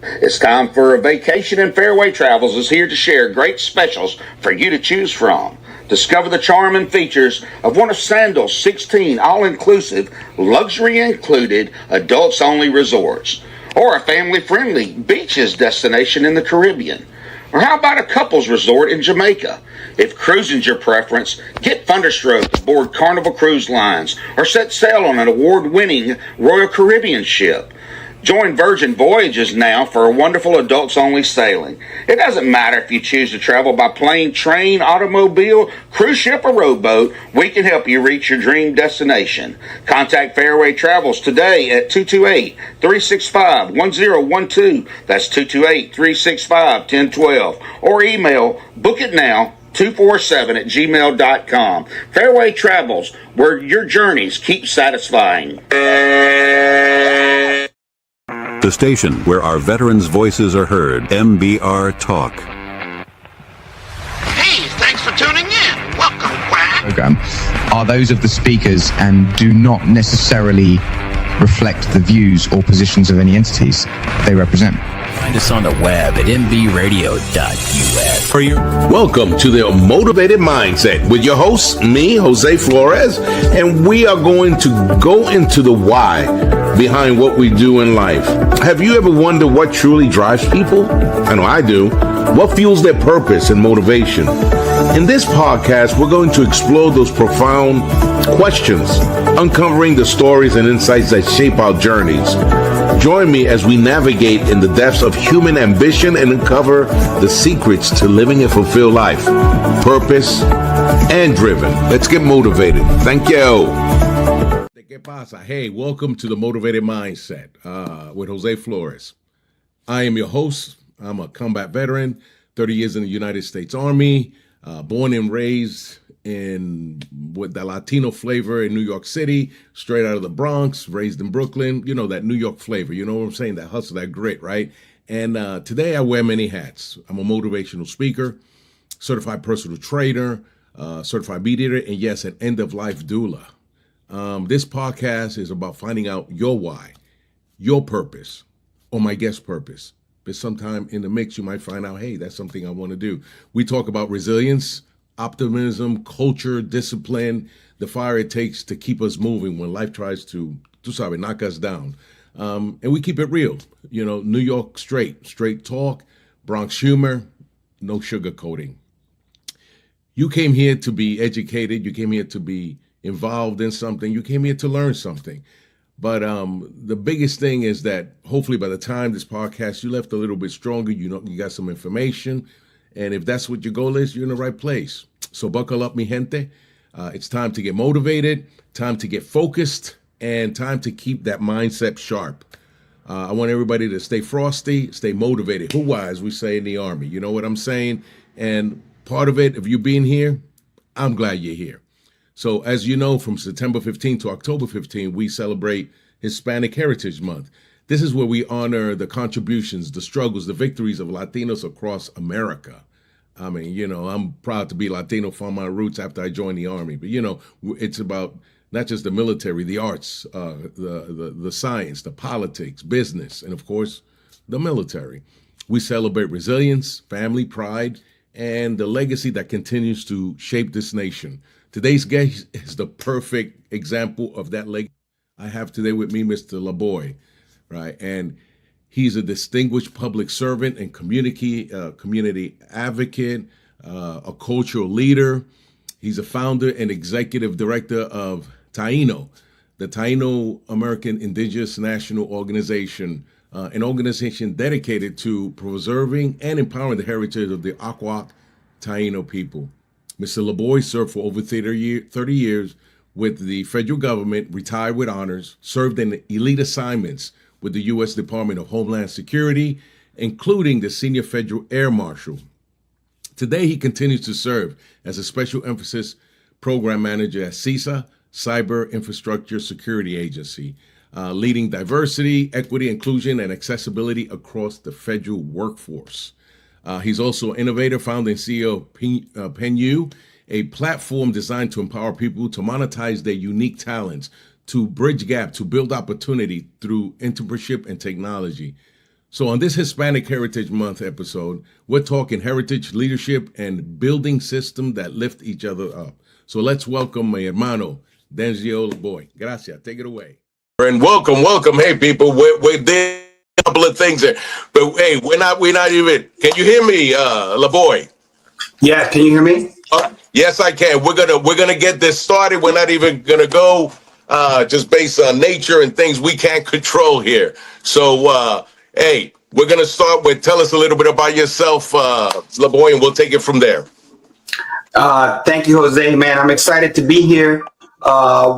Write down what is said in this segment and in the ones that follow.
It's time for a vacation, and Fairway Travels is here to share great specials for you to choose from. Discover the charm and features of one of Sandal's 16 all-inclusive, luxury-included, adults-only resorts, or a family-friendly beaches destination in the Caribbean. Or how about a couples resort in Jamaica? If cruising's your preference, get thunderstruck aboard Carnival Cruise Lines or set sail on an award-winning Royal Caribbean ship. Join Virgin Voyages now for a wonderful adults-only sailing. It doesn't matter if you choose to travel by plane, train, automobile, cruise ship, or rowboat, we can help you reach your dream destination. Contact Fairway Travels today at 228-365-1012. That's 228-365-1012. Or email bookitnow247@gmail.com. Fairway Travels, where your journeys keep satisfying. The station where our veterans' voices are heard, MBR Talk. Hey, thanks for tuning in. Welcome, Quack. Program are those of the speakers and do not necessarily reflect the views or positions of any entities they represent. Find us on the web at mbradio.us. Welcome to the Motivated Mindset with your host, me, Jose Flores, and we are going to go into the why behind what we do in life. Have you ever wondered what truly drives people? I know I do. What fuels their purpose and motivation? In this podcast, we're going to explore those profound questions, uncovering the stories and insights that shape our journeys. Join me as we navigate in the depths of human ambition and uncover the secrets to living a fulfilled life, purpose, and driven. Let's get motivated. Thank you. ¿Qué pasa? Hey, welcome to the Motivated Mindset with Jose Flores. I am your host. I'm a combat veteran, 30 years in the United States Army, born and raised with the Latino flavor in New York City, straight out of the Bronx, raised in Brooklyn. You know, that New York flavor. You know what I'm saying? That hustle, that grit, right? And today I wear many hats. I'm a motivational speaker, certified personal trainer, certified mediator, and yes, an end-of-life doula. This podcast is about finding out your why, your purpose, or my guest purpose. But sometime in the mix, you might find out, hey, that's something I want to do. We talk about resilience, optimism, culture, discipline, the fire it takes to keep us moving when life tries to knock us down. And we keep it real. You know, New York straight talk, Bronx humor, no sugarcoating. You came here to be educated. You came here to be involved in something. You came here to learn something. But the biggest thing is that hopefully by the time this podcast, you left a little bit stronger. You know, you got some information. And if that's what your goal is, you're in the right place. So buckle up, mi gente. It's time to get motivated, time to get focused, and time to keep that mindset sharp. I want everybody to stay frosty, stay motivated. Hoo-wah, as we say in the Army. You know what I'm saying? And part of it, of you being here, I'm glad you're here. So as you know, from September 15 to October 15, we celebrate Hispanic Heritage Month. This is where we honor the contributions, the struggles, the victories of Latinos across America. I mean, you know, I'm proud to be Latino from my roots after I joined the Army. But, you know, it's about not just the military, the arts, the science, the politics, business, and, of course, the military. We celebrate resilience, family pride, and the legacy that continues to shape this nation. Today's guest is the perfect example of that legacy. I have today with me Mr. LaBoy, right? And he's a distinguished public servant and community advocate, a cultural leader. He's a founder and executive director of Taino, the Taino American Indigenous National Organization, an organization dedicated to preserving and empowering the heritage of the Aqua Taino people. Mr. LaBoy served for over 30 years with the federal government, retired with honors, served in elite assignments with the U.S. Department of Homeland Security, including the Senior Federal Air Marshal. Today, he continues to serve as a special emphasis program manager at CISA, Cyber Infrastructure Security Agency, leading diversity, equity, inclusion, and accessibility across the federal workforce. He's also an innovator, founder and CEO of PenU, a platform designed to empower people to monetize their unique talents, to bridge gap, to build opportunity through entrepreneurship and technology. So on this Hispanic Heritage Month episode, we're talking heritage, leadership, and building system that lift each other up. So let's welcome my hermano, Denzio Boy. Gracias. Take it away. And welcome. Hey, people, we did a couple of things there, but hey, we're not even. Can you hear me, LaBoy? Yeah, can you hear me? Yes, I can. We're gonna get this started. We're not even gonna go just based on nature and things we can't control here. So, hey, we're gonna start with tell us a little bit about yourself, LaBoy, and we'll take it from there. Thank you, Jose. Man, I'm excited to be here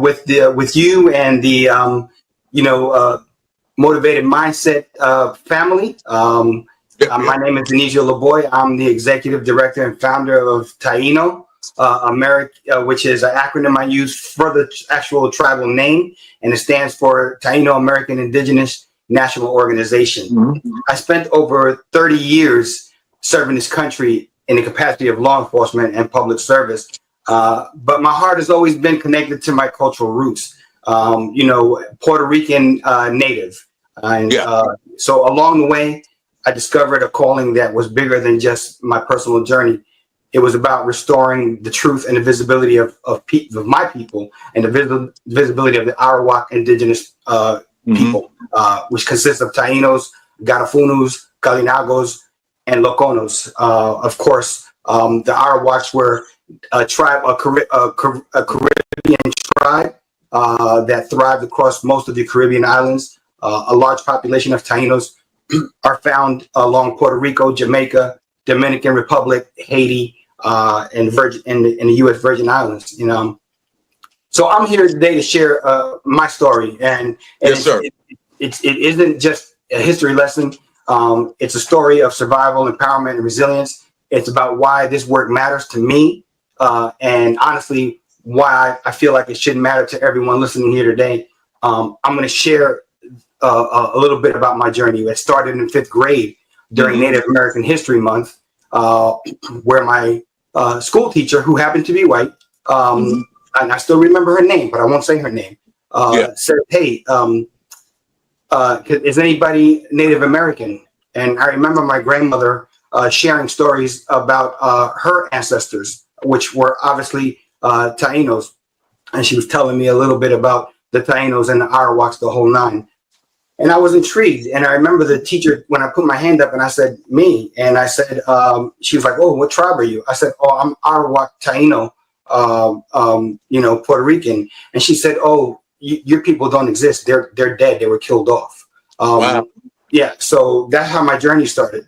with you and the Motivated Mindset family. My name is Denizio LaBoy. I'm the executive director and founder of Taino America, which is an acronym I use for the actual tribal name, and it stands for Taino American Indigenous National Organization. Mm-hmm. I spent over 30 years serving this country in the capacity of law enforcement and public service. But my heart has always been connected to my cultural roots, Puerto Rican native. So along the way, I discovered a calling that was bigger than just my personal journey. It was about restoring the truth and the visibility of my people and the visibility of the Arawak indigenous people, which consists of Tainos, Garafunos, Kalinagos, and Loconos. Of course, the Arawaks were a Caribbean tribe that thrived across most of the Caribbean islands. A large population of Tainos are found along Puerto Rico, Jamaica, Dominican Republic, Haiti, and in the U.S. Virgin Islands. So I'm here today to share my story, and yes, sir. It isn't just a history lesson. It's a story of survival, empowerment, and resilience. It's about why this work matters to me, and honestly, why I feel like it should matter to everyone listening here today. I'm going to share a little bit about my journey. It started in 5th grade during Native American History Month, where my school teacher, who happened to be white, and I still remember her name, but I won't say her name, said, "Hey, is anybody Native American?" And I remember my grandmother sharing stories about her ancestors, which were obviously Tainos. And she was telling me a little bit about the Tainos and the Arawaks, the whole nine. And I was intrigued. And I remember the teacher, when I put my hand up and I said, "Me." And I said, she was like, "Oh, what tribe are you?" I said, "Oh, I'm Arawak Taino, Puerto Rican." And she said, "Oh, your people don't exist. They're dead. They were killed off." Wow. Yeah. So that's how my journey started.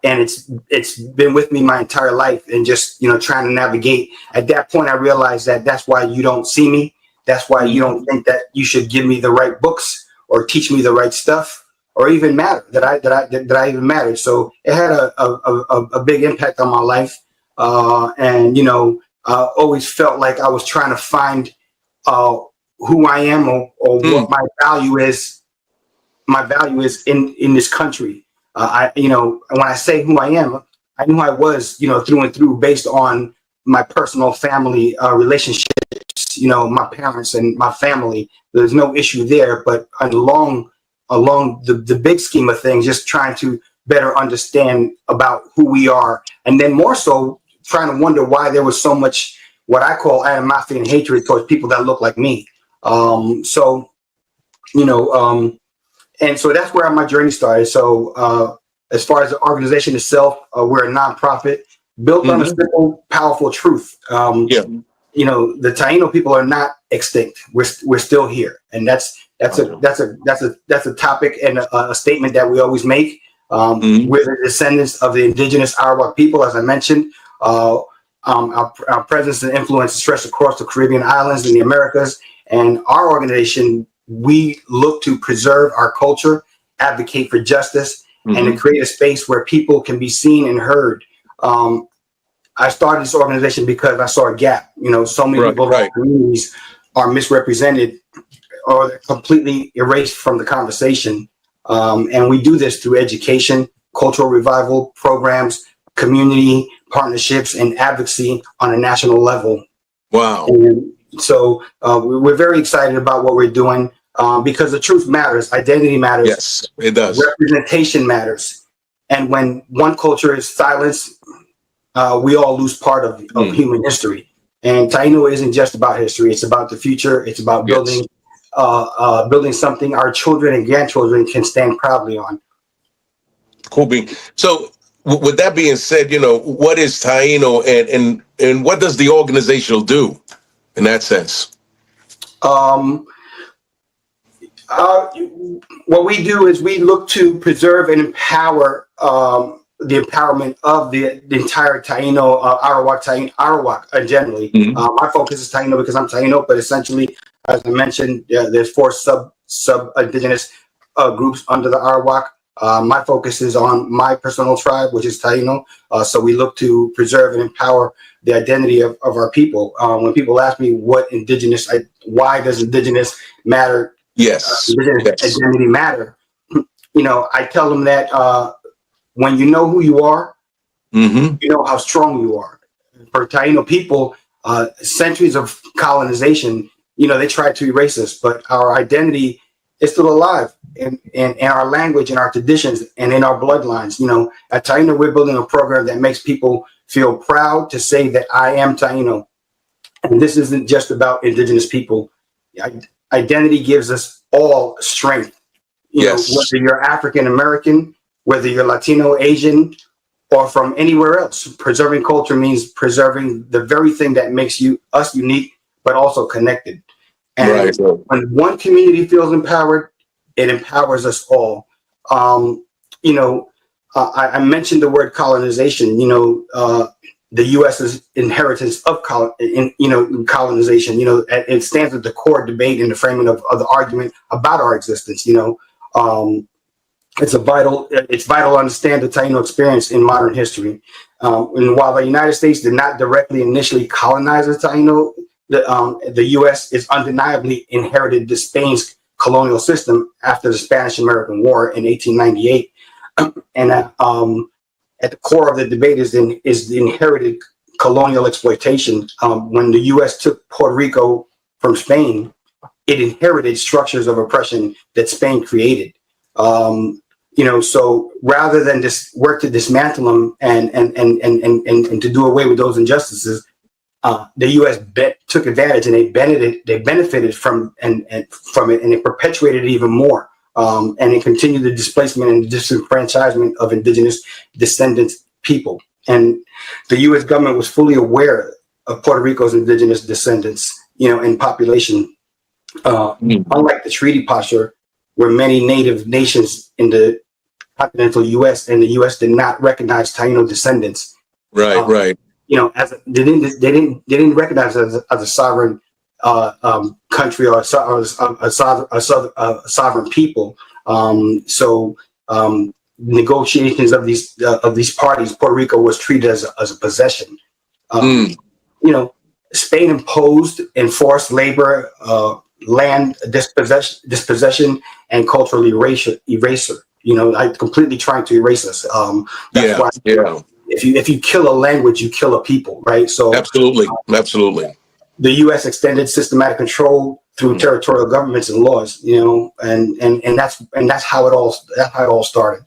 And it's been with me my entire life, and just, trying to navigate. At that point, I realized that that's why you don't see me. That's why you don't think that you should give me the right books or teach me the right stuff, or even matter that I even mattered. So it had a big impact on my life, and I always felt like I was trying to find who I am or what my value is. My value is in this country. When I say who I am, I knew I was, through and through, based on my personal family relationships. My parents and my family, there's no issue there, but along the big scheme of things, just trying to better understand about who we are. And then more so trying to wonder why there was so much, what I call animosity and hatred towards people that look like me. And so that's where my journey started. So as far as the organization itself, we're a nonprofit built on a simple, powerful truth. The Taino people are not extinct. We're still here, and that's a topic and a statement that we always make. We're the descendants of the indigenous Arawak people, as I mentioned. Our presence and influence is stretched across the Caribbean islands and the Americas. And our organization, we look to preserve our culture, advocate for justice, and to create a space where people can be seen and heard. I started this organization because I saw a gap. So many people in our communities are misrepresented or they're completely erased from the conversation. And we do this through education, cultural revival programs, community partnerships, and advocacy on a national level. Wow. And so we're very excited about what we're doing. because the truth matters, identity matters. Yes, it does. Representation matters. And when one culture is silenced, we all lose part of human history. And Taino isn't just about history; it's about the future. It's about building, building something our children and grandchildren can stand proudly on. Cool bean. So, with that being said, what is Taino, and what does the organization do in that sense? What we do is we look to preserve and empower the empowerment of the entire Taino, Arawak generally. My focus is Taino because I'm Taino, but essentially, as I mentioned, there's 4 sub indigenous groups under the Arawak. My focus is on my personal tribe, which is Taino. So we look to preserve and empower the identity of our people. When people ask me why does indigenous matter? Indigenous identity matter. I tell them that when you know who you are, you know how strong you are. For Taino people, centuries of colonization, they tried to erase us, but our identity is still alive in our language and our traditions and in our bloodlines. At Taino, we're building a program that makes people feel proud to say that I am Taino. And this isn't just about indigenous people. Identity gives us all strength. Whether you're African American, whether you're Latino, Asian, or from anywhere else. Preserving culture means preserving the very thing that makes us unique, but also connected. And when one community feels empowered, it empowers us all. I mentioned the word colonization. The U.S.'s inheritance of colonization. It stands at the core debate in the framing of the argument about our existence. It's vital to understand the Taino experience in modern history. And while the United States did not directly initially colonize the Taino, the U.S. is undeniably inherited the Spain's colonial system after the Spanish-American War in 1898. And at the core of the debate is the inherited colonial exploitation. When the U.S. took Puerto Rico from Spain, it inherited structures of oppression that Spain created. So rather than just work to dismantle them and to do away with those injustices, the U.S. took advantage and they benefited from it, and it perpetuated it even more. And it continued the displacement and disenfranchisement of indigenous descendants people. And the U.S. government was fully aware of Puerto Rico's indigenous descendants, and population. Unlike the treaty posture, where many native nations in the continental U.S. and the U.S. did not recognize Taino descendants. Right. As they didn't recognize it as a sovereign country or a sovereign people. Negotiations of these parties, Puerto Rico was treated as a possession. Spain imposed enforced labor, land dispossession, and cultural erasure. Completely trying to erase us. That's why. If you kill a language, you kill a people, right? So absolutely. The U.S. extended systematic control through territorial governments and laws, and that's how it all started,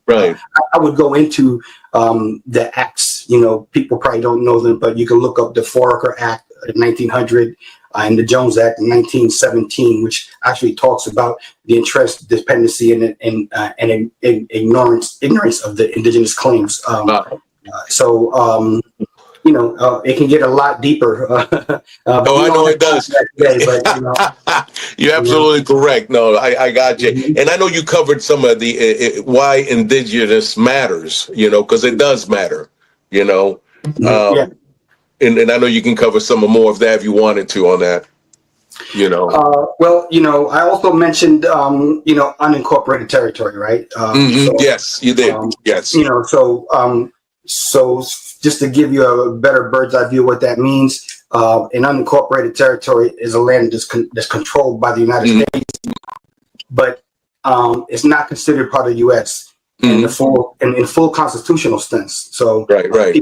Right. I would go into the acts, people probably don't know them, but you can look up the Foraker Act in 1900 and the Jones Act in 1917, which actually talks about the interest dependency and ignorance of the indigenous claims. It can get a lot deeper. I know it does. You're absolutely correct. No, I got you. Mm-hmm. And I know you covered some of the why indigenous matters, because it does matter, And I know you can cover some more of that if you wanted to on that. I also mentioned, unincorporated territory, right? Yes, you did. Yes. So just to give you a better bird's eye view of what that means, an unincorporated territory is a land that's controlled by the United States, but it's not considered part of the U.S. in full constitutional sense. So right.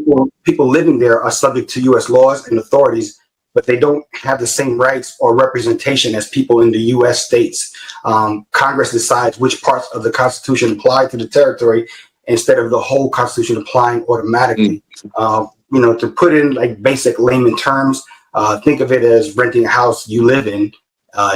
People living there are subject to U.S. laws and authorities, but they don't have the same rights or representation as people in the U.S. states. Congress decides which parts of the Constitution apply to the territory instead of the whole Constitution applying automatically. To put in like basic layman terms, think of it as renting a house you live in.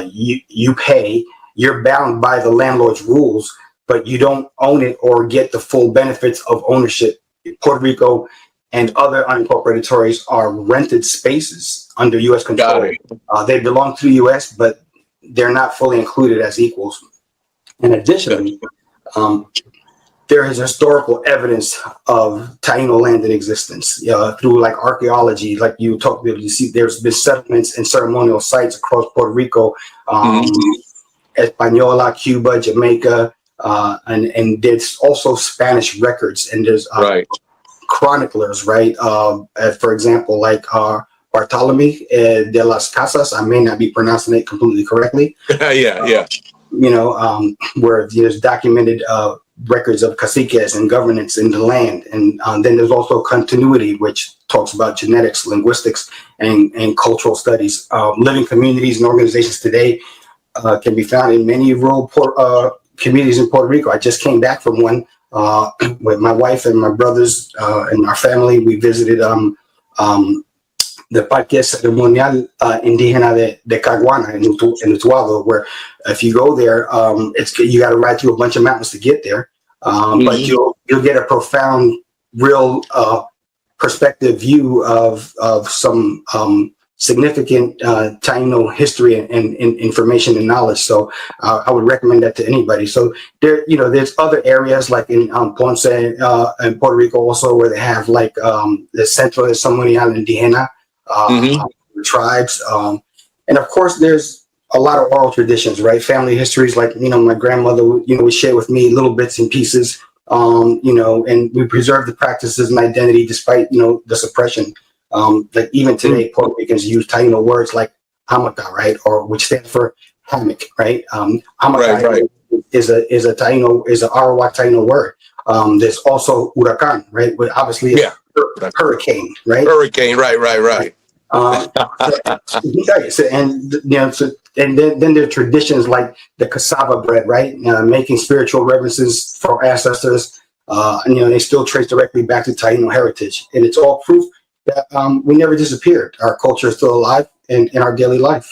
You pay. You're bound by the landlord's rules, but you don't own it or get the full benefits of ownership. Puerto Rico and other unincorporated territories are rented spaces under U.S. control. They belong to the U.S., but they're not fully included as equals. And additionally, there is historical evidence of Taino land in existence through like archaeology, like you talked about. You see, there's been settlements and ceremonial sites across Puerto Rico, Española, Cuba, Jamaica, and there's also Spanish records, and there's chroniclers, right? For example, like Bartolome de las Casas. I may not be pronouncing it completely correctly. Where there's documented records of caciques and governance in the land. And then there's also continuity, which talks about genetics, linguistics, and cultural studies. Living communities and organizations today can be found in many rural communities in Puerto Rico. I just came back from one with my wife and my brothers and our family. We visited the Parque Ceremonial Indígena de Caguana in Utuado, where if you go there, you got to ride through a bunch of mountains to get there. But you'll get a profound, real perspective view of some significant Taino history and information and knowledge. So I would recommend that to anybody. So there's other areas like in Ponce and Puerto Rico also, where they have like the Centro de Ceremonial Indígena. Tribes, and of course there's a lot of oral traditions, right? Family histories, like my grandmother would share with me little bits and pieces, and we preserve the practices and identity despite the suppression. Like even today, Puerto Ricans use Taino words like hamaca, right, or which stands for hammock, right? Hamaca is an Arawak Taino word. There's also huracan, right? But obviously, hurricane, right? Hurricane, right. And then there are traditions like the cassava bread, right? Making spiritual reverences for our ancestors. They still trace directly back to Taino heritage, and it's all proof that we never disappeared. Our culture is still alive in our daily life.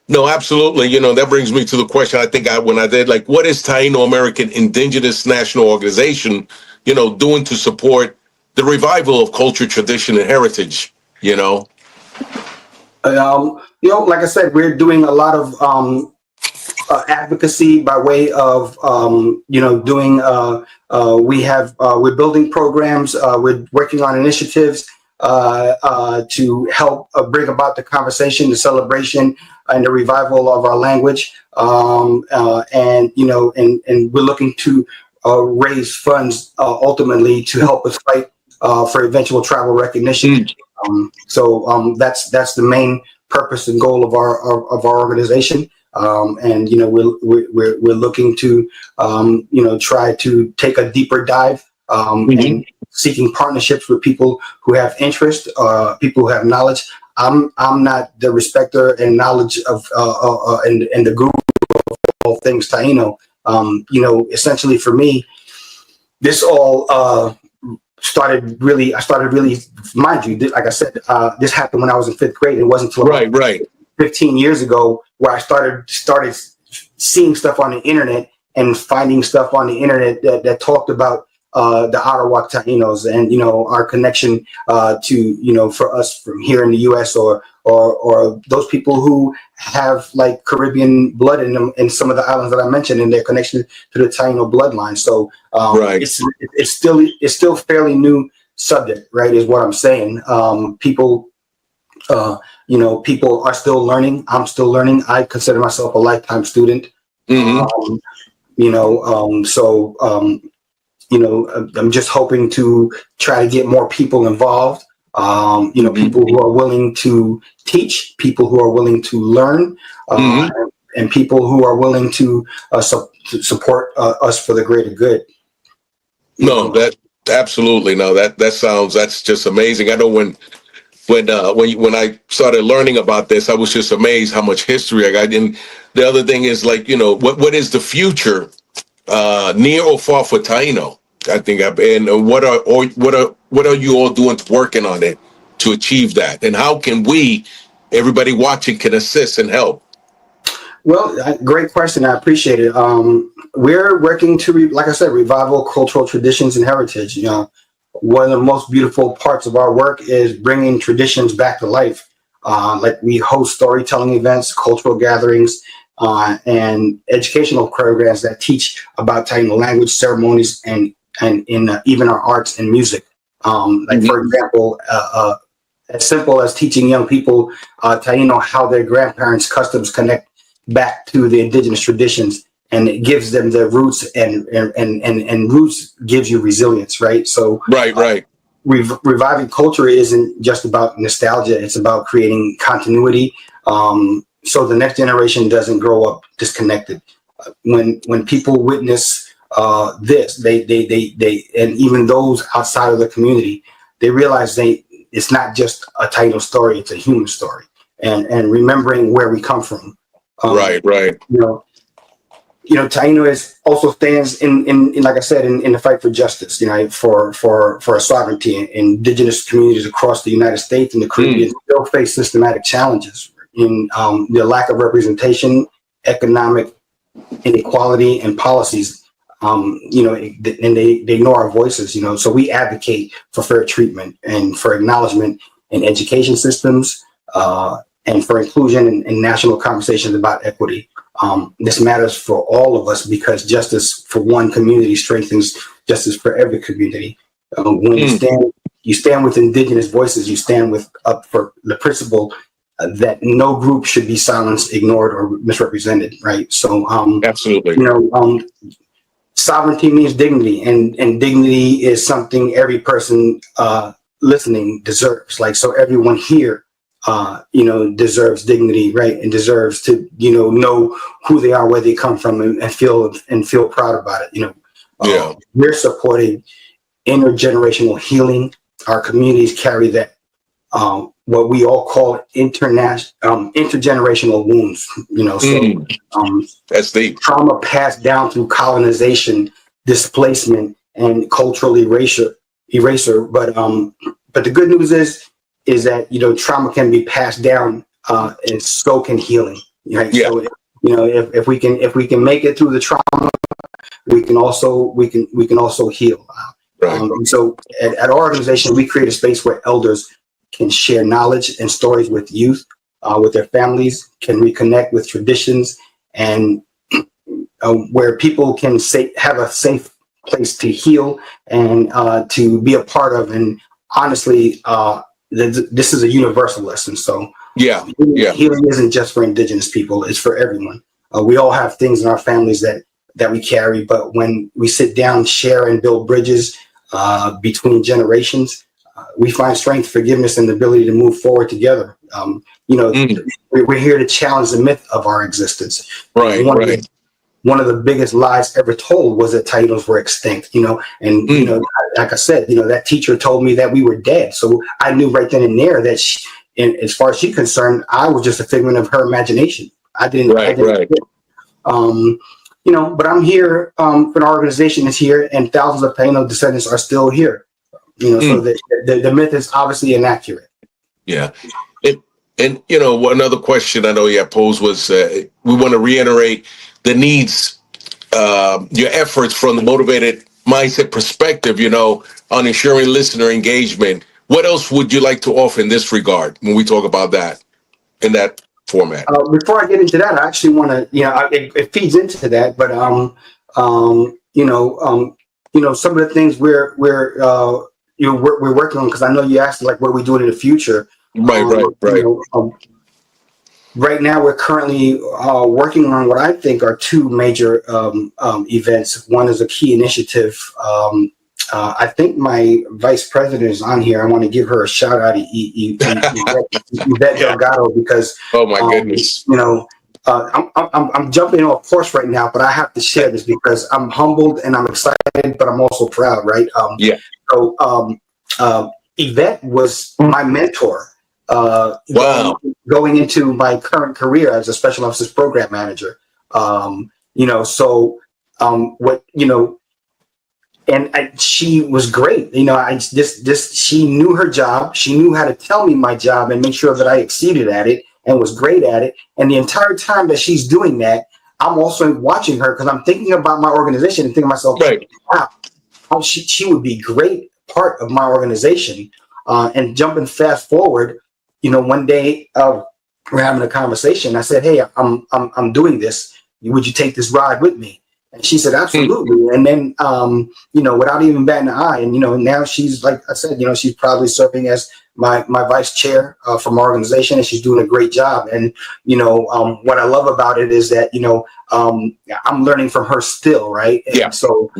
No, absolutely. That brings me to the question I think when I did, like, what is Taino American Indigenous National Organization, doing to support the revival of culture, tradition, and heritage, like I said, we're doing a lot of advocacy by way of, doing, we're building programs, we're working on initiatives to help bring about the conversation, the celebration, and the revival of our language. And we're looking to raise funds ultimately to help us fight for eventual travel recognition. So that's the main purpose and goal of our organization. And we're looking to try to take a deeper dive and seeking partnerships with people who have interest, people who have knowledge. I'm not the respecter and knowledge of and the guru of all things Taino. Essentially for me, this all I started really, mind you, like I said, this happened when I was in 5th grade. It wasn't until 15 years ago where I started seeing stuff on the internet and finding stuff on the internet that talked about the Arawak Tainos and our connection to for us from here in the U.S. or those people who have like Caribbean blood in them in some of the islands that I mentioned and their connection to the Taino bloodline. So it's still fairly new subject, right? Is what I'm saying. People are still learning. I'm still learning. I consider myself a lifetime student. I'm just hoping to try to get more people involved. People who are willing to teach, people who are willing to learn, and people who are willing to support us for the greater good. Absolutely. No, that's just amazing. I know when when I started learning about this, I was just amazed how much history I got. And the other thing is, like, what is the future, near or far, for Taino? I think, and what are you all doing, working on it to achieve that? And how can everybody watching, can assist and help? Well, great question. I appreciate it. We're working to, like I said, revival cultural traditions and heritage. One of the most beautiful parts of our work is bringing traditions back to life. Like, we host storytelling events, cultural gatherings, and educational programs that teach about Taino language, ceremonies, and in even our arts and music. For example, as simple as teaching young people Taino how their grandparents' customs connect back to the indigenous traditions, and it gives them their roots, and roots gives you resilience, right? So right. Reviving culture isn't just about nostalgia; it's about creating continuity, so the next generation doesn't grow up disconnected. When people witness this, they and even those outside of the community, they realize it's not just a Taino story; it's a human story, and remembering where we come from. Right. Taino also stands in like I said, in the fight for justice. For sovereignty. Indigenous communities across the United States and the Caribbean still face systematic challenges in the lack of representation, economic inequality, and policies. And they ignore our voices. So we advocate for fair treatment and for acknowledgement in education systems. And for inclusion in national conversations about equity. This matters for all of us because justice for one community strengthens justice for every community. When you stand with indigenous voices, you stand up for the principle that no group should be silenced, ignored, or misrepresented. Right. So, absolutely. Sovereignty means dignity, and dignity is something every person listening deserves. So everyone here deserves dignity, right? And deserves to, know who they are, where they come from, and feel proud about it. We're supporting intergenerational healing. Our communities carry that, what we all call intergenerational wounds, that's deep. Trauma passed down through colonization, displacement, and cultural erasure. But the good news is that trauma can be passed down, and so can healing. Right? Yeah. So if we can make it through the trauma, we can also heal. Right. So at our organization, we create a space where elders can share knowledge and stories with youth, with their families, can reconnect with traditions, and where people can have a safe place to heal and to be a part of. And honestly, this is a universal lesson. So healing isn't just for indigenous people; it's for everyone. We all have things in our families that we carry, but when we sit down, share, and build bridges between generations, we find strength, forgiveness, and the ability to move forward together. We're here to challenge the myth of our existence. Right. One of the biggest lies ever told was that Tainos were extinct, and like I said, that teacher told me that we were dead. So I knew right then and there that as far as she's concerned, I was just a figment of her imagination. I didn't. But I'm here for an organization that's here, and thousands of Taino descendants are still here. So the myth is obviously inaccurate. Yeah. And one other question I know you posed was, we want to reiterate the needs, your efforts from the motivated mindset perspective, on ensuring listener engagement. What else would you like to offer in this regard when we talk about that in that format? Before I get into that, I actually want to, it feeds into that, but some of the things we're working on, because I know you asked what are we doing in the future. Right. Right now, we're currently working on what I think are two major events. One is a key initiative. I think my vice president is on here. I want to give her a shout out, Yvette Delgado, because oh my goodness, I'm jumping off course right now, but I have to share this because I'm humbled and I'm excited, but I'm also proud. Right? So Yvette was my mentor Wow. going into my current career as a special emphasis program manager. She was great. She knew her job. She knew how to tell me my job and make sure that I exceeded at it and was great at it. And the entire time that she's doing that, I'm also watching her because I'm thinking about my organization and thinking to myself, right. Wow, she would be great part of my organization. And jumping fast forward, one day we're having a conversation. I said, "Hey, I'm doing this. Would you take this ride with me?" And she said, "Absolutely." And then, without even batting an eye, and now she's, like I said, she's probably serving as my vice chair from our organization, and she's doing a great job. And what I love about it is that I'm learning from her still, right? And yeah. So,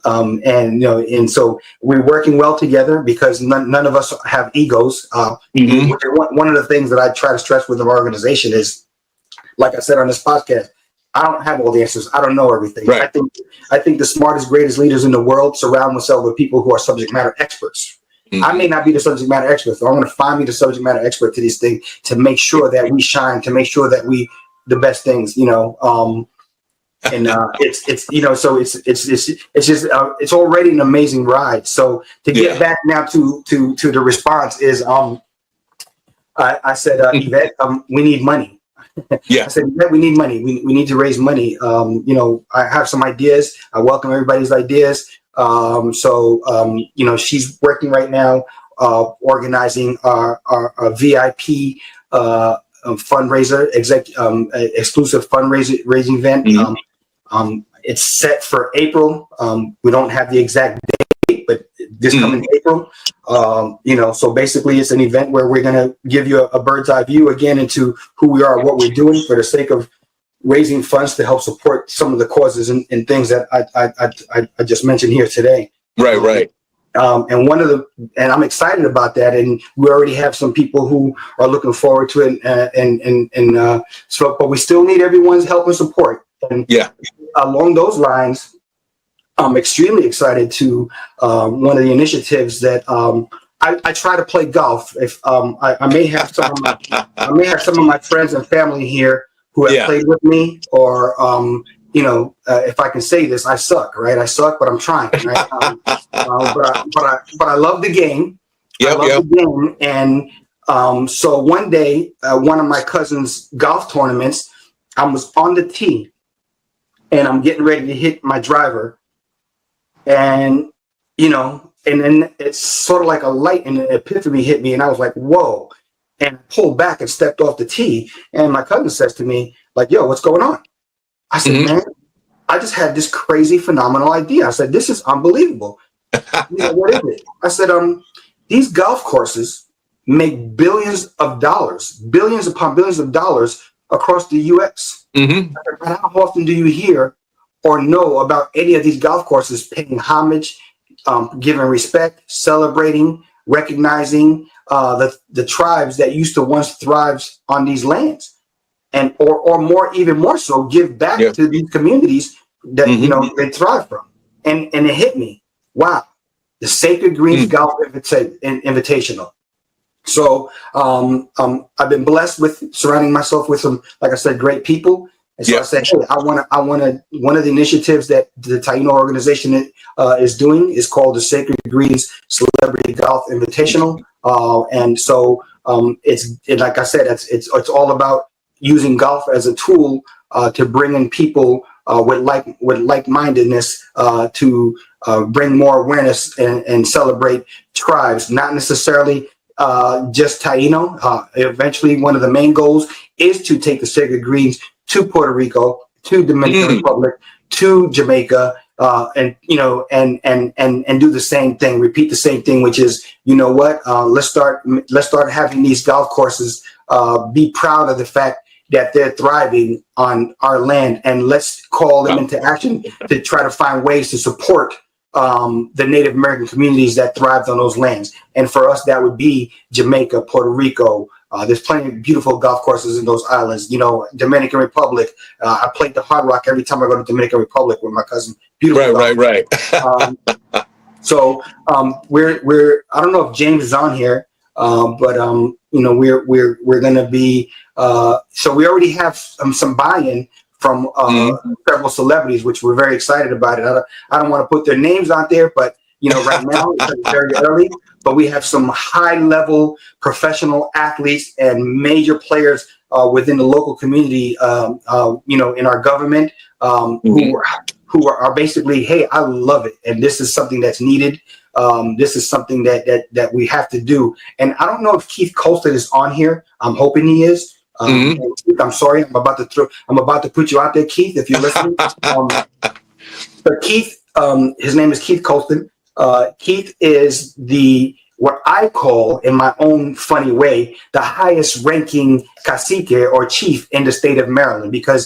and so we're working well together because none of us have egos. One of the things that I try to stress with our organization is, like I said on this podcast, I don't have all the answers. I don't know everything. Right. I think the smartest, greatest leaders in the world surround themselves with people who are subject matter experts. I may not be the subject matter expert, so I'm going to find me the subject matter expert to these things to make sure that we shine, to make sure that we the best things, so it's already an amazing ride. So to get back now to the response is, I said, Yvette, we need money. I said, Yvette, we need money. We need to raise money. I have some ideas. I welcome everybody's ideas. She's working right now, organizing our VIP fundraiser, exclusive fundraising event. It's set for April. We don't have the exact date, but this coming April. So basically it's an event where we're going to give you a bird's eye view again into who we are, what we're doing for the sake of raising funds to help support some of the causes and things that I just mentioned here today. Right. And I'm excited about that. And we already have some people who are looking forward to it. But we still need everyone's help and support. And along those lines, I'm extremely excited to one of the initiatives that I try to play golf. If I may have some of my friends and family here who have played with me, or if I can say this, I suck, right? I suck, but I'm trying, right? But I love the game. The game, and so one day, one of my cousin's golf tournaments, I was on the tee, and I'm getting ready to hit my driver, and then it's sort of like a light and an epiphany hit me, and I was like, whoa. And pulled back and stepped off the tee. And my cousin says to me, like, yo, what's going on? I said, man, I just had this crazy, phenomenal idea. I said, this is unbelievable. What is it? I said, these golf courses make billions upon billions of dollars across the U.S. Said, how often do you hear or know about any of these golf courses paying homage, giving respect, celebrating, recognizing the tribes that used to once thrive on these lands, and or more, even more so, give back to these communities that they thrive from. And it hit me. Wow, the Sacred Greens Golf Invitational. So I've been blessed with surrounding myself with some, like I said, great people. And so I said, hey, I want to. One of the initiatives that the Taino organization is doing is called the Sacred Greens Celebrity Golf Invitational. And so like I said, it's all about using golf as a tool to bring in people with like-mindedness to bring more awareness and celebrate tribes, not necessarily just Taino. Eventually, one of the main goals is to take the Sacred Greens to Puerto Rico, to Dominican Republic, to Jamaica, and do the same thing, repeat the same thing, which is, let's start having these golf courses be proud of the fact that they're thriving on our land, and let's call them into action to try to find ways to support the Native American communities that thrived on those lands. And for us, that would be Jamaica, Puerto Rico. There's plenty of beautiful golf courses in those islands. Dominican Republic. I played the Hard Rock every time I go to Dominican Republic with my cousin. Beautiful. Right. So we're I don't know if James is on here, but we're going to be. So we already have some buy-in from several celebrities, which we're very excited about it. I don't want to put their names out there, but right now it's very early. But we have some high-level professional athletes and major players within the local community, in our government, who are basically, hey, I love it, and this is something that's needed. This is something that we have to do. And I don't know if Keith Colston is on here. I'm hoping he is. Keith, I'm sorry. I'm about to put you out there, Keith, if you're listening. But Keith, his name is Keith Colston. Keith is what I call, in my own funny way, the highest ranking cacique or chief in the state of Maryland, because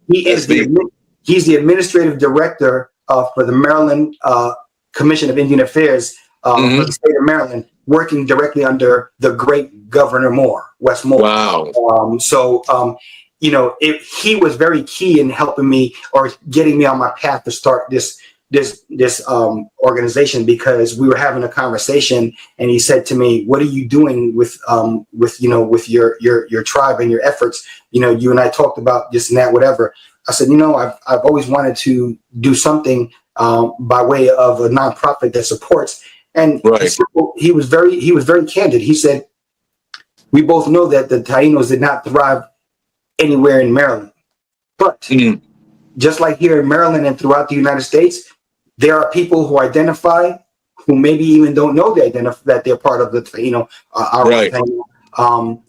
he's the administrative director for the Maryland Commission of Indian Affairs for the state of Maryland, working directly under the great Governor Wes Moore. Wow. He was very key in helping me or getting me on my path to start this organization, because we were having a conversation and he said to me, what are you doing with your tribe and your efforts? You and I talked about this and that, whatever. I said, I've always wanted to do something by way of a nonprofit that supports. And he was very candid. He said, we both know that the Taínos did not thrive anywhere in Maryland, but just like here in Maryland and throughout the United States, there are people who identify, who maybe even don't know that they're part of the Taíno.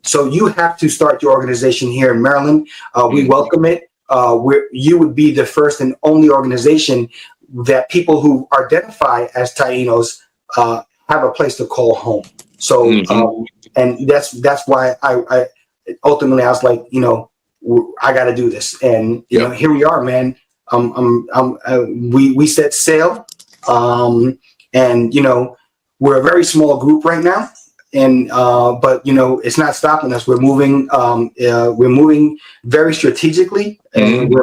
So you have to start your organization here in Maryland. We welcome it. You would be the first and only organization that people who identify as Taínos have a place to call home. So, and that's why I ultimately I was like, I got to do this, and here we are, man. We set sail, and we're a very small group right now, and but it's not stopping us. We're moving. We're moving very strategically, and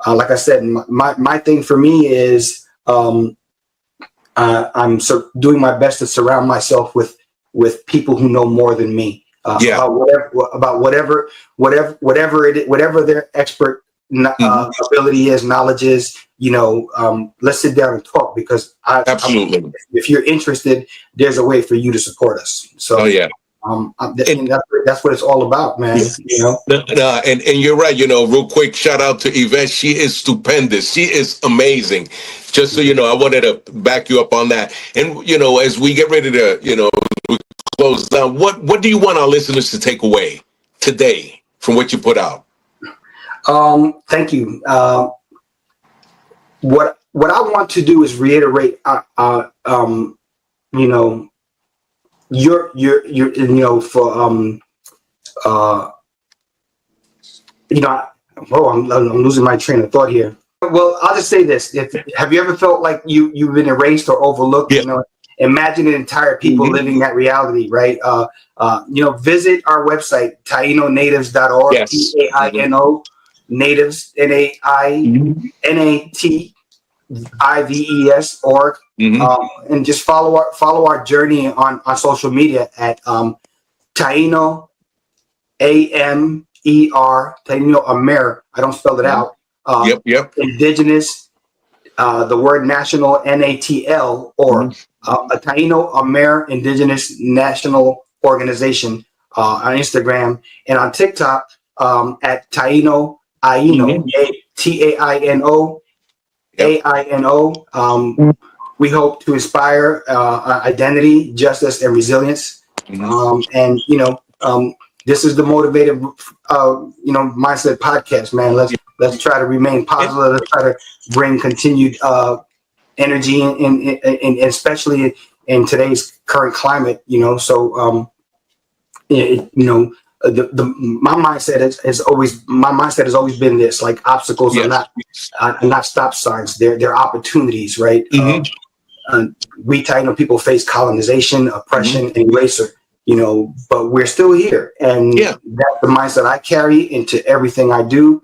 like I said, my thing for me is I'm doing my best to surround myself with people who know more than me about whatever their expert ability is, knowledge is. Let's sit down and talk, because if you're interested, there's a way for you to support us. So and that's what it's all about, man. And you're right. Real quick, shout out to Yvette. She is stupendous. She is amazing. Just so you know, I wanted to back you up on that. And as we get ready to close down, what do you want our listeners to take away today from what you put out? Thank you. What I want to do is reiterate, I'm losing my train of thought here. Well, I'll just say this: have you ever felt like you've been erased or overlooked? Imagine an entire people living that reality, right? Visit our website, tainonatives.org. TAINO natives, NATIVES.org, and just follow our journey on social media at Taino AMER, Taino Amer. I don't spell it out. Indigenous, the word national, NATL, or a Taino Amer Indigenous National Organization on Instagram, and on TikTok at Taino Aino, TAINO AINO. We hope to inspire identity, justice, and resilience. This is the Motivated Mindset podcast, man. Let's try to remain positive. Let's try to bring continued energy, and especially in today's current climate. My mindset has always been this: like, obstacles are not stop signs. They're opportunities, right? We Taino people face colonization, oppression, and erasure. But we're still here, and that's the mindset I carry into everything I do.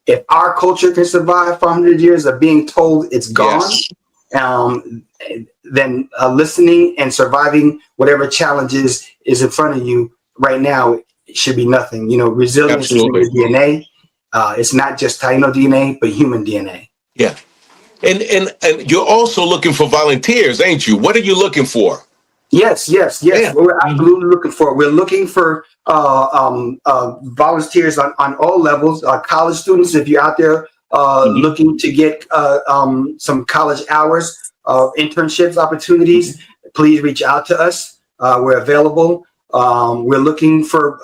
If our culture can survive for 100 years of being told it's gone, then listening and surviving whatever challenges is in front of you right now, it should be nothing. Resilience Absolutely. is in your DNA. It's not just Taino DNA, but human DNA. Yeah. And you're also looking for volunteers, ain't you? What are you looking for? Yes. Yeah. We're absolutely looking for it. We're looking for volunteers on all levels. College students, if you're out there looking to get some college hours, internships, opportunities, please reach out to us. We're available. We're looking for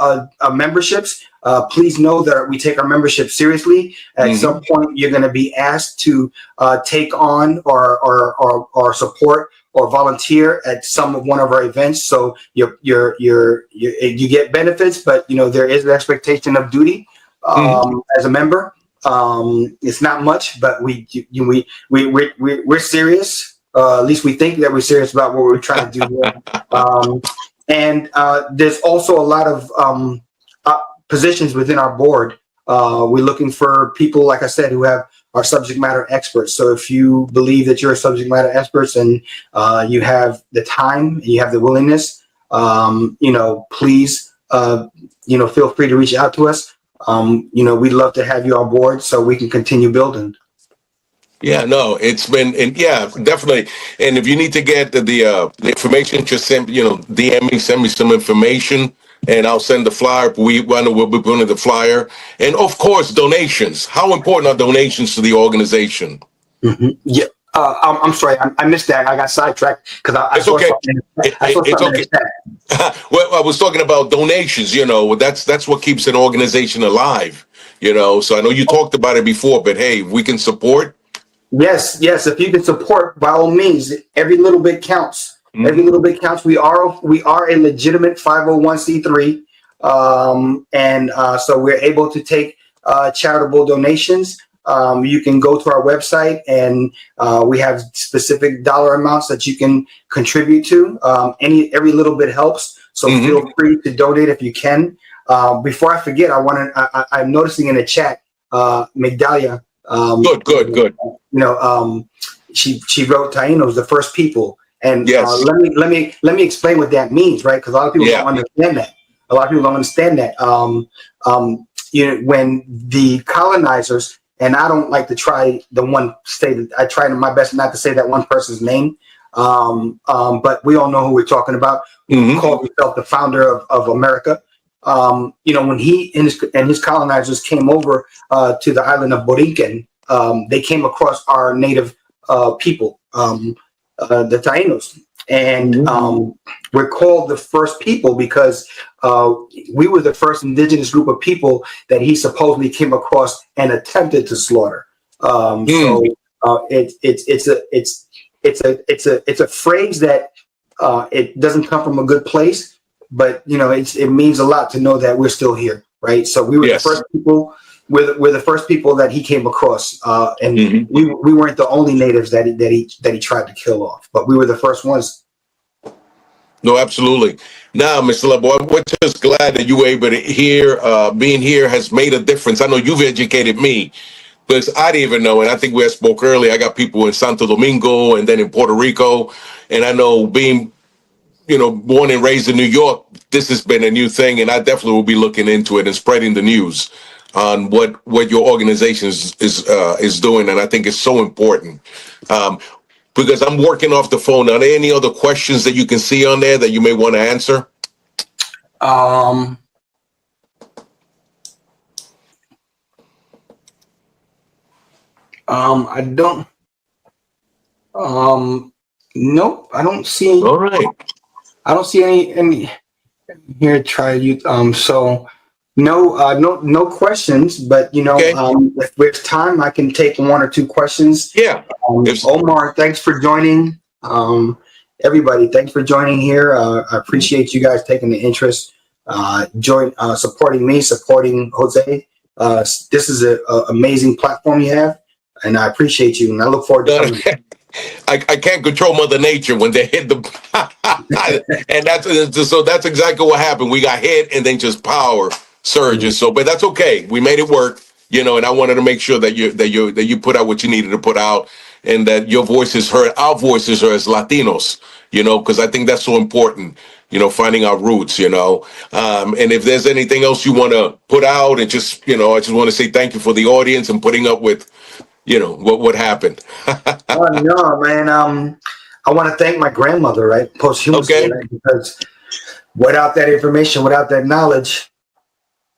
memberships. Please know that we take our membership seriously. At some point, you're going to be asked to take on or support or volunteer at one of our events. So you get benefits, but there is an expectation of duty as a member. It's not much, but we're serious. At least we think that we're serious about what we're trying to do here. And there's also a lot of positions within our board. We're looking for people, like I said, who are subject matter experts. So if you believe that you're a subject matter expert and you have the time and you have the willingness, please, feel free to reach out to us. We'd love to have you on board so we can continue building. Yeah, no, it's been, and yeah, definitely. And if you need to get the information, just send, DM me, send me some information, and I'll send the flyer. We'll be putting the flyer, and of course, donations. How important are donations to the organization? Yeah, I'm sorry, I missed that. I got sidetracked because I saw something. It's okay. Well, I was talking about donations. That's what keeps an organization alive. So I know you talked about it before, but hey, we can support. Yes. If you can support, by all means, every little bit counts. Every little bit counts. We are a legitimate 501c3, so we're able to take charitable donations. You can go to our website, and we have specific dollar amounts that you can contribute to. Every little bit helps. So feel free to donate if you can. Before I forget, I'm noticing in the chat, Migdalia. Good. She wrote Taínos, the first people, and yes. Let me explain what that means, right? Because a lot of people don't understand that. A lot of people don't understand that. When the colonizers, and I don't like to try I try my best not to say that one person's name, but we all know who we're talking about. Who called himself the founder of America. When he and his colonizers came over to the island of Borinquen, they came across our native people, the Taínos, and we're called the first people because we were the first indigenous group of people that he supposedly came across and attempted to slaughter. So it's a phrase that it doesn't come from a good place. But it means a lot to know that we're still here, right? So we were the first people. We're the first people that he came across, and we weren't the only natives that he tried to kill off, but we were the first ones. No, absolutely. Now, Mr. LeBoy, we're just glad that you were able to hear. Being here has made a difference. I know you've educated me, because I didn't even know, and I think we had spoke earlier. I got people in Santo Domingo and then in Puerto Rico, and I know being born and raised in New York, this has been a new thing, and I definitely will be looking into it and spreading the news on what your organization is doing, and I think it's so important. Because I'm working off the phone. Are there any other questions that you can see on there that you may want to answer? I don't. Nope, I don't see. All right. I don't see any here. Try you. So no questions. But if there's time, I can take one or two questions. Yeah. Omar, thanks for joining. Everybody, thanks for joining here. I appreciate you guys taking the interest. Supporting me, supporting Jose. This is an amazing platform you have, and I appreciate you. And I look forward to coming. I can't control Mother Nature when they hit the, and that's exactly what happened. We got hit and then just power surges. So, but that's okay. We made it work, and I wanted to make sure that you put out what you needed to put out, and that your voice is heard, our voices are as Latinos, because I think that's so important, finding our roots, and if there's anything else you want to put out and just, I just want to say thank you for the audience and putting up with, what happened. Oh, no, man. I want to thank my grandmother, right? Posthumously, Okay. right? Because without that information, without that knowledge,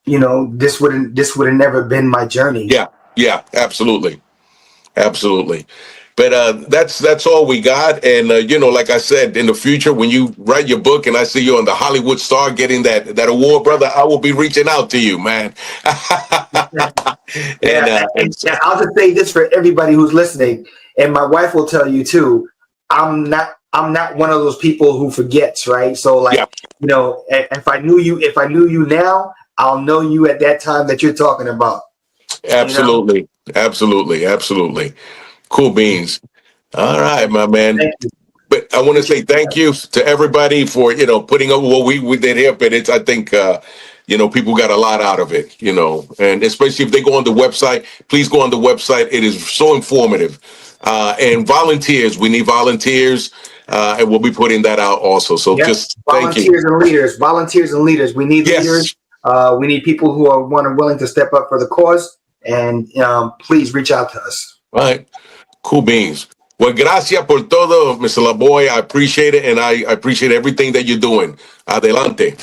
this would have never been my journey. Yeah, absolutely. But that's all we got. And like I said, in the future, when you write your book and I see you on the Hollywood Star getting that award, brother, I will be reaching out to you, man. And I'll just say this for everybody who's listening, and my wife will tell you too. I'm not one of those people who forgets, right? So if I knew you now, I'll know you at that time that you're talking about. Absolutely. Cool beans. All right, my man. Thank you. But I want to say thank you to everybody for, putting up what we did here. But I think, people got a lot out of it, and especially if they go on the website, please go on the website. It is so informative. And volunteers, we need volunteers. And we'll be putting that out also. So just thank you. Volunteers and leaders. We need leaders. We need people who are willing to step up for the cause. And please reach out to us. All right. Cool beans. Well, gracias por todo, Mr. LaBoy. I appreciate it, and I appreciate everything that you're doing. Adelante.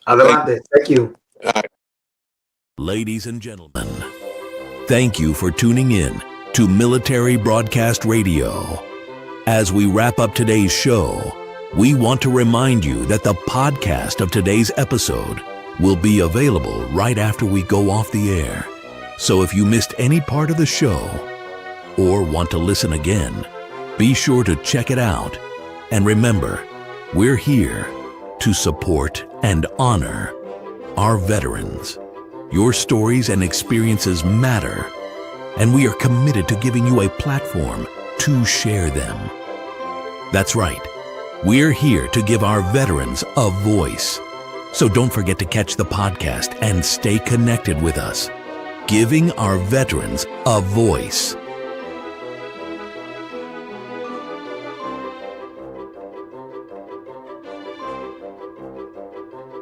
Thank you. All right. Ladies and gentlemen, thank you for tuning in to Military Broadcast Radio. As we wrap up today's show, we want to remind you that the podcast of today's episode will be available right after we go off the air. So if you missed any part of the show or want to listen again, be sure to check it out. And remember, we're here to support and honor our veterans. Your stories and experiences matter, and we are committed to giving you a platform to share them. That's right. We're here to give our veterans a voice. So don't forget to catch the podcast and stay connected with us. Giving our veterans a voice.